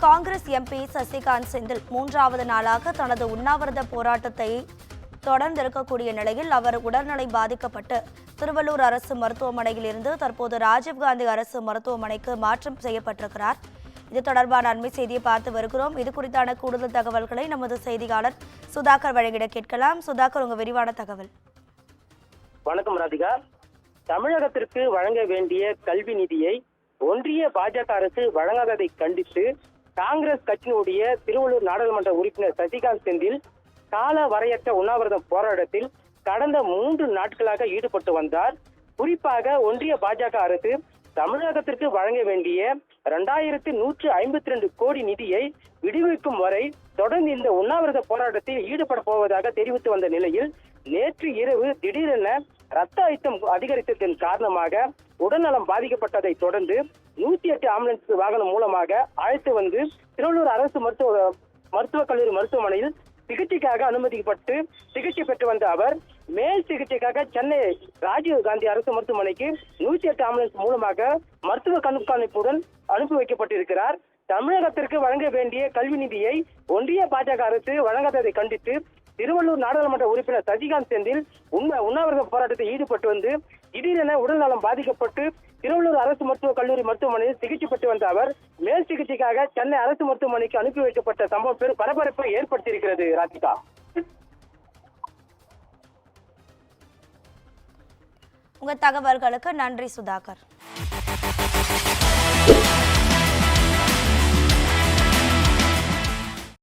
Congress MP Sasikanth Senthil மூன்றாவது நாளாக தனது உண்ணாவிரத போராட்டத்தை தொடர்ந்திருக்கக்கூடிய நிலையில் அவர் உடல்நிலை பாதிக்கப்பட்டு திருவள்ளூர் அரசு மருத்துவமனையில் இருந்து தற்போது ராஜீவ்காந்தி அரசு மருத்துவமனைக்கு மாற்றம் செய்யப்பட்டிருக்கிறார். இது தொடர்பான அண்மை செய்தியை பார்த்து வருகிறோம். இது குறித்தான கூடுதல் தகவல்களை நமது செய்தியாளர் சுதாகர் வழங்கிட கேட்கலாம். சுதாகர், உங்க விரிவான தகவல். வணக்கம் ராதிகா. தமிழகத்திற்கு வழங்க வேண்டிய கல்வி நிதியை ஒன்றிய பாஜக அரசு வழங்காததை கண்டித்து காங்கிரஸ் கட்சியினுடைய திருவள்ளூர் நாடாளுமன்ற உறுப்பினர் சசிகாந்த் செந்தில் கால வரையற்ற உண்ணாவிரதம் போராட்டத்தில் கடந்த 3 நாட்களாக ஈடுபட்டு வந்தார். குறிப்பாக ஒன்றிய பாஜக அரசு தமிழகத்திற்கு வழங்க வேண்டிய 2152 கோடி நிதியை விடுவிக்கும் வரை தொடர்ந்து இந்த உண்ணாவிரத போராட்டத்தில் ஈடுபட போவதாக தெரிவித்து வந்த நிலையில் நேற்று இரவு திடீரென ரத்த அழுத்தம் அதிகரித்ததன் காரணமாக உடல்நலம் பாதிக்கப்பட்டதை தொடர்ந்து 108 ஆம்புலன்ஸ் வாகனம் மூலமாக அழைத்து வந்து திருவள்ளூர் அரசு மருத்துவக் கல்லூரி மருத்துவமனையில் சிகிச்சைக்காக அனுமதிக்கப்பட்டு சிகிச்சை பெற்று வந்த அவர் மேல் சிகிச்சைக்காக சென்னை ராஜீவ்காந்தி அரசு மருத்துவமனைக்கு 108 ஆம்புலன்ஸ் மூலமாக மருத்துவ கண்காணிப்புடன் அனுப்பி வைக்கப்பட்டிருக்கிறார். தமிழகத்திற்கு வழங்க வேண்டிய கல்வி நிதியை ஒன்றிய பாஜக அரசு வழங்காததை கண்டித்து திருவள்ளூர் நாடாளுமன்ற உறுப்பினர் சசிகாந்த் செந்தில் உண்ணாவிரத போராட்டத்தில் ஈடுபட்டு வந்து திடீரென உடல்நலம் பாதிக்கப்பட்டு திருவள்ளூர் அரசு மருத்துவக் கல்லூரி மருத்துவமனையில் சிகிச்சை பெற்று வந்த அவர் மேல் சிகிச்சைக்காக சென்னை அரசு மருத்துவமனைக்கு அனுப்பி வைக்கப்பட்ட சம்பவம் பெரும் பரபரப்பை ஏற்படுத்தியிருக்கிறது. ராதிகா, உங்க தகவல்களுக்கு நன்றி சுதாகர்.